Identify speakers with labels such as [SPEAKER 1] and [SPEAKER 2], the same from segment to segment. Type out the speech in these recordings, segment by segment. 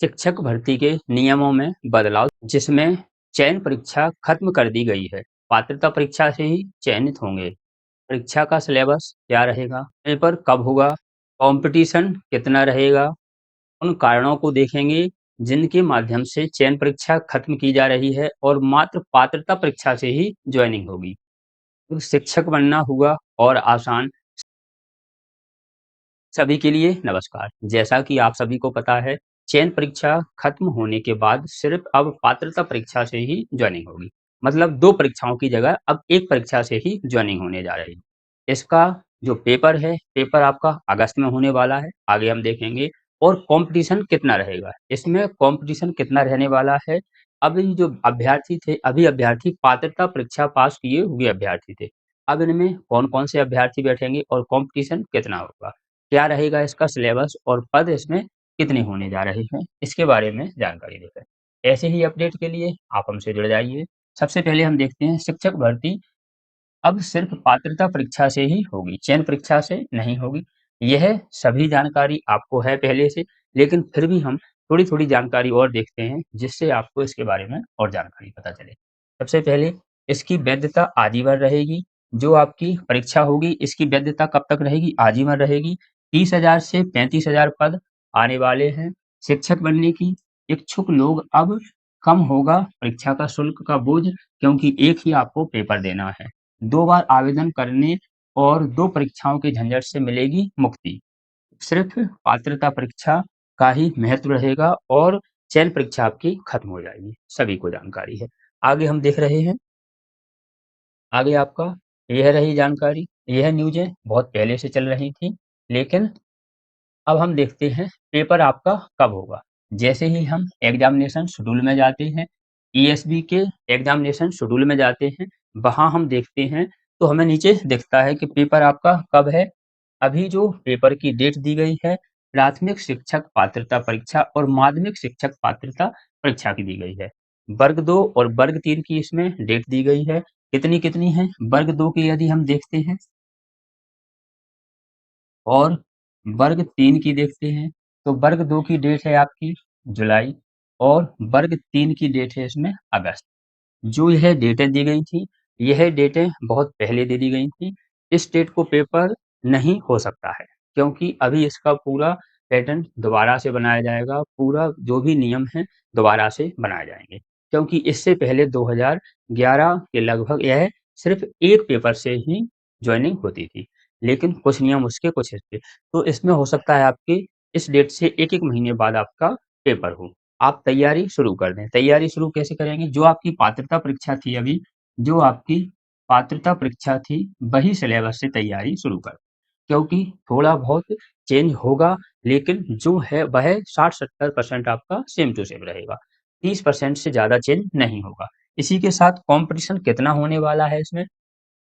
[SPEAKER 1] शिक्षक भर्ती के नियमों में बदलाव जिसमें चयन परीक्षा खत्म कर दी गई है। पात्रता परीक्षा से ही चयनित होंगे। परीक्षा का सिलेबस क्या रहेगा? पेपर कब होगा? कंपटीशन कितना रहेगा? उन कारणों को देखेंगे जिनके माध्यम से चयन परीक्षा खत्म की जा रही है और मात्र पात्रता परीक्षा से ही ज्वाइनिंग होगी। तो शिक्षक बनना हुआ और आसान। सभी के लिए नमस्कार। जैसा कि आप सभी को पता है, चयन परीक्षा खत्म होने के बाद सिर्फ अब पात्रता परीक्षा से ही ज्वाइनिंग होगी। मतलब 2 परीक्षाओं की जगह अब 1 परीक्षा से ही ज्वाइनिंग होने जा रही है। इसका जो पेपर है, पेपर आपका अगस्त में होने वाला है, आगे हम देखेंगे। और कॉम्पिटिशन कितना रहेगा? इसमें कॉम्पिटिशन कितना रहने वाला है? अभी जो अभ्यर्थी थे, अभी अभ्यर्थी पात्रता परीक्षा पास किए हुए अभ्यर्थी थे। अब इनमें कौन-कौन से अभ्यर्थी बैठेंगे और कॉम्पिटिशन कितना होगा? क्या रहेगा इसका सिलेबस और पद इसमें कितने होने जा रहे हैं, इसके बारे में जानकारी देते हैं। ऐसे ही अपडेट के लिए आप हमसे जुड़ जाइए। सबसे पहले हम देखते हैं शिक्षक भर्ती अब सिर्फ पात्रता परीक्षा से ही होगी, चयन परीक्षा से नहीं होगी। यह सभी जानकारी आपको है पहले से, लेकिन फिर भी हम थोड़ी-थोड़ी जानकारी और देखते हैं, जिससे आपको इसके बारे में और जानकारी पता चले। सबसे पहले इसकी वैधता आजीवन रहेगी। जो आपकी परीक्षा होगी, इसकी वैधता कब तक रहेगी? आजीवन रहेगी। 30,000 से 35,000 पद आने वाले हैं। शिक्षक बनने की इच्छुक लोग अब कम होगा परीक्षा का शुल्क का बोझ, क्योंकि एक ही आपको पेपर देना है। 2 बार आवेदन करने और 2 परीक्षाओं के झंझट से मिलेगी मुक्ति। सिर्फ पात्रता परीक्षा का ही महत्व रहेगा और चयन परीक्षा आपकी खत्म हो जाएगी। सभी को जानकारी है। आगे हम देख रहे हैं, आगे आपका यह रही जानकारी। यह न्यूज़ें बहुत पहले से चल रही थी, लेकिन अब हम देखते हैं पेपर आपका कब होगा। जैसे ही हम एग्ज़ामिनेशन शेड्यूल में जाते हैं, ईएसबी के एग्ज़ामिनेशन शेड्यूल में जाते हैं, वहाँ हम देखते हैं तो हमें नीचे दिखता है कि पेपर आपका कब है। अभी जो पेपर की डेट दी गई है, प्राथमिक शिक्षक पात्रता परीक्षा और माध्यमिक शिक्षक पात्रता परीक्षा की दी गई है। वर्ग 2 और वर्ग 3 की इसमें डेट दी गई है। कितनी-कितनी है? वर्ग 2 की यदि हम देखते हैं और वर्ग 3 की देखते हैं, तो वर्ग 2 की डेट है आपकी जुलाई और वर्ग 3 की डेट है इसमें अगस्त। जो यह डेटें दी गई थी, यह डेटें बहुत पहले दे दी गई थी। इस डेट को पेपर नहीं हो सकता है, क्योंकि अभी इसका पूरा पैटर्न दोबारा से बनाया जाएगा, पूरा जो भी नियम है दोबारा से बनाए जाएँगे। क्योंकि इससे पहले 2011 के लगभग यह सिर्फ़ 1 पेपर से ही जॉइनिंग होती थी, लेकिन कुछ नियम उसके कुछ इसके। तो इसमें हो सकता है आपकी इस डेट से 1-1 महीने बाद आपका पेपर हो। आप तैयारी शुरू कर दें। तैयारी शुरू कैसे करेंगे? जो आपकी पात्रता परीक्षा थी अभी, जो आपकी पात्रता परीक्षा थी, वही सिलेबस से तैयारी शुरू करें। क्योंकि थोड़ा बहुत चेंज होगा, लेकिन जो है वह 60-70% आपका सेम टू सेम रहेगा। 30% से ज़्यादा चेंज नहीं होगा। इसी के साथ कॉम्पिटिशन कितना होने वाला है इसमें?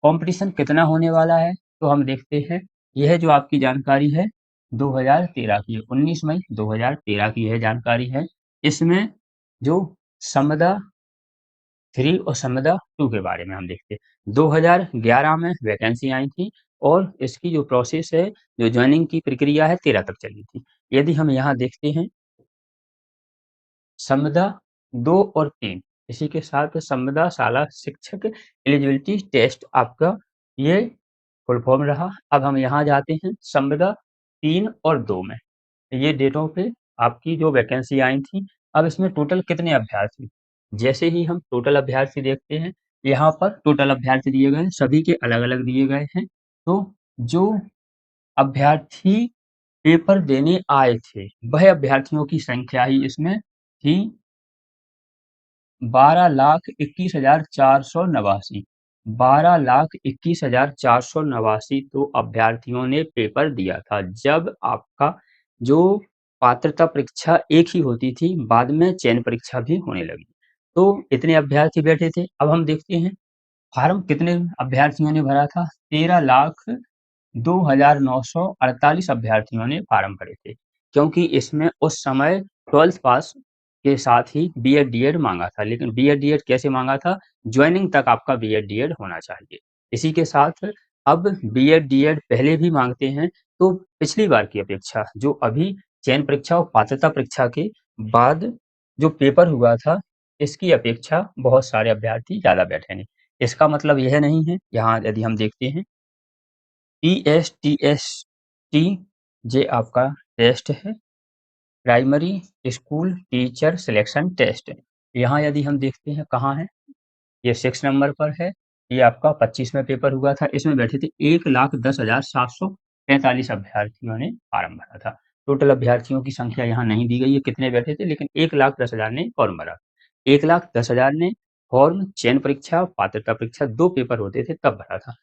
[SPEAKER 1] कॉम्पिटिशन कितना होने वाला है? तो हम देखते हैं, यह जो आपकी जानकारी है 2013 की है, 19 मई 2013 की यह जानकारी है। इसमें जो संविदा 3 और संविदा 2 के बारे में हम देखते हैं। 2011 में वैकेंसी आई थी और इसकी जो प्रोसेस है, जो जॉइनिंग की प्रक्रिया है 13 तक चली थी। यदि हम यहाँ देखते हैं संविदा 2 और 3 इसी के साथ संविदा शाला शिक्षक एलिजिबिलिटी टेस्ट आपका ये फुल फॉर्म रहा। अब हम यहाँ जाते हैं संविदा 3 और 2 में। ये डेटों पे आपकी जो वैकेंसी आई थी, अब इसमें टोटल कितने अभ्यर्थी? जैसे ही हम टोटल अभ्यर्थी देखते हैं, यहाँ पर टोटल अभ्यर्थी दिए गए हैं, सभी के अलग-अलग दिए गए हैं। तो जो अभ्यर्थी पेपर देने आए थे, वह अभ्यर्थियों की संख्या ही इसमें थी 12,21,489। 12,21,489 तो अभ्यर्थियों ने पेपर दिया था। जब आपका जो पात्रता परीक्षा एक ही होती थी, बाद में चयन परीक्षा भी होने लगी। तो इतने अभ्यर्थी बैठे थे। अब हम देखते हैं फार्म कितने अभ्यर्थियों ने भरा था? 13,02,948 अभ्यर्थियों ने फार्म भरे थे। क्योंकि इसमें उस समय 12th पास के साथ ही बीएड, डीएड माँगा था। लेकिन बीएड, डीएड कैसे माँगा था? जॉइनिंग तक आपका बीएड, डीएड होना चाहिए। इसी के साथ अब बीएड, डीएड पहले भी माँगते हैं, तो पिछली बार की अपेक्षा जो अभी चयन परीक्षा और पात्रता परीक्षा के बाद जो पेपर हुआ था, इसकी अपेक्षा बहुत सारे अभ्यर्थी ज़्यादा बैठेंगे। इसका मतलब यह नहीं है, यहाँ यदि हम देखते हैं पीएसटीएसटी ये आपका टेस्ट है, primary school teacher selection test. यहाँ यदि हम देखते हैं कहाँ है, ये 6 नंबर पर है। ये आपका 25 में पेपर हुआ था। इसमें बैठे थे 1,10,745 अभ्यर्थियों ने फार्म भरा था। टोटल अभ्यर्थियों की संख्या यहाँ नहीं दी गई है कितने बैठे थे, लेकिन 1,10,000 ने फॉर्म भरा। 1,10,000 ने फॉर्म चयन परीक्षा, पात्रता परीक्षा 2 पेपर होते थे तब भरा था।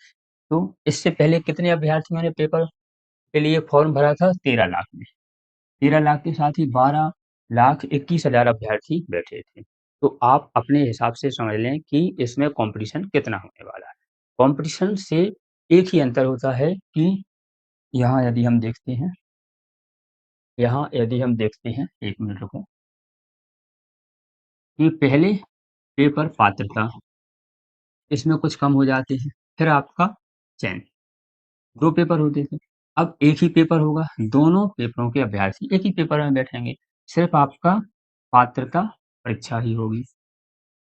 [SPEAKER 1] तो इससे पहले कितने अभ्यर्थियों ने पेपर के लिए फॉर्म भरा था? 13 लाख ने। 13 लाख के साथ ही 12,21,000 अभ्यर्थी बैठे थे। तो आप अपने हिसाब से समझ लें कि इसमें कॉम्पिटिशन कितना होने वाला है। कॉम्पिटिशन से एक ही अंतर होता है कि यहाँ यदि हम देखते हैं, एक मिनट रुको, कि पहले पेपर पात्रता, इसमें कुछ कम हो जाते हैं, फिर आपका चयन, 2 पेपर होते थे। अब एक ही पेपर होगा, दोनों पेपरों के अभ्यर्थी एक ही पेपर में बैठेंगे, सिर्फ आपका पात्रता परीक्षा ही होगी।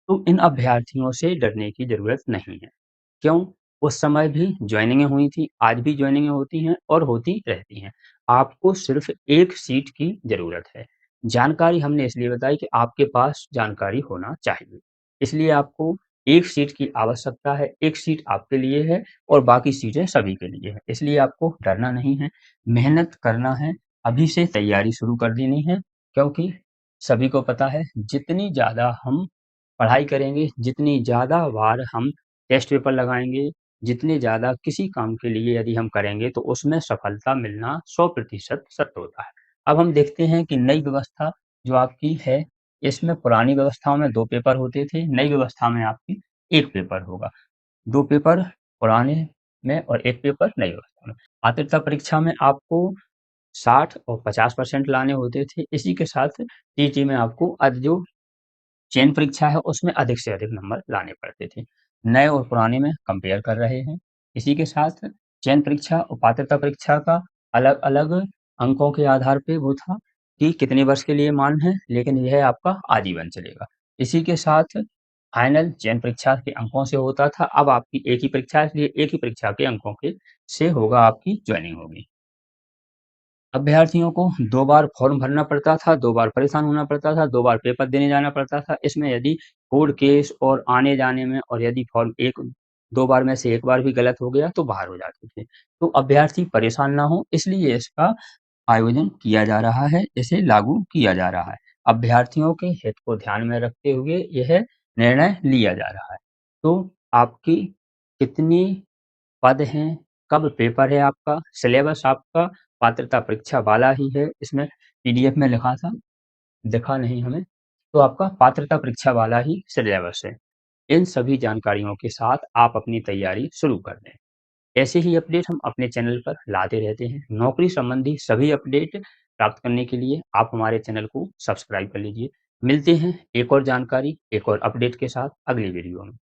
[SPEAKER 1] तो इन अभ्यर्थियों से डरने की ज़रूरत नहीं है। क्यों? उस समय भी जॉइनिंगें हुई थी, आज भी जॉइनिंगें होती हैं और होती रहती हैं। आपको सिर्फ़ एक सीट की ज़रूरत है। जानकारी हमने इसलिए बताई कि आपके पास जानकारी होना चाहिए। इसलिए आपको एक सीट की आवश्यकता है, एक सीट आपके लिए है और बाकी सीटें सभी के लिए हैं। इसलिए आपको डरना नहीं है, मेहनत करना है, अभी से तैयारी शुरू कर देनी है, क्योंकि सभी को पता है जितनी ज़्यादा हम पढ़ाई करेंगे, जितनी ज़्यादा बार हम टेस्ट पेपर लगाएँगे, जितने ज़्यादा किसी काम के लिए यदि हम करेंगे, तो उसमें सफलता मिलना 100% सत्य होता है। अब हम देखते हैं कि नई व्यवस्था जो आपकी है, इसमें पुरानी व्यवस्थाओं में 2 पेपर होते थे, नई व्यवस्था में आपकी 1 पेपर होगा। 2 पेपर पुराने में और 1 पेपर नई व्यवस्था में। पात्रता परीक्षा में आपको 60 और 50% लाने होते थे। इसी के साथ टीटी में आपको जो चयन परीक्षा है उसमें अधिक से अधिक नंबर लाने पड़ते थे। नए और पुराने में कंपेयर कर रहे हैं। इसी के साथ चयन परीक्षा और पात्रता परीक्षा का अलग-अलग अंकों के आधार पे वो था कि कितने वर्ष के लिए मान्य है, लेकिन यह आपका आजीवन चलेगा। इसी के साथ फाइनल चयन परीक्षा के अंकों से होता था, अब आपकी एक ही परीक्षा है, इसलिए एक ही परीक्षा के अंकों के से होगा आपकी जॉइनिंग होगी। अभ्यर्थियों को 2 बार फॉर्म भरना पड़ता था, 2 बार परेशान होना पड़ता था, 2 बार पेपर देने जाना पड़ता था। इसमें यदि कोर्ट केस और आने-जाने में और यदि फॉर्म 2 बार में से 1 बार भी गलत हो गया तो बाहर हो जाते थे। तो अभ्यर्थी परेशान ना हो इसलिए इसका आयोजन किया जा रहा है, इसे लागू किया जा रहा है। अभ्यर्थियों के हित को ध्यान में रखते हुए यह निर्णय लिया जा रहा है। तो आपकी कितनी पद हैं, कब पेपर है आपका, सिलेबस आपका पात्रता परीक्षा वाला ही है, इसमें पीडीएफ में लिखा था, दिखा नहीं हमें, तो आपका पात्रता परीक्षा वाला ही सिलेबस है। इन सभी जानकारियों के साथ आप अपनी तैयारी शुरू कर दें। ऐसे ही अपडेट हम अपने चैनल पर लाते रहते हैं। नौकरी संबंधी सभी अपडेट प्राप्त करने के लिए आप हमारे चैनल को सब्सक्राइब कर लीजिए। मिलते हैं एक और जानकारी, एक और अपडेट के साथ अगली वीडियो में।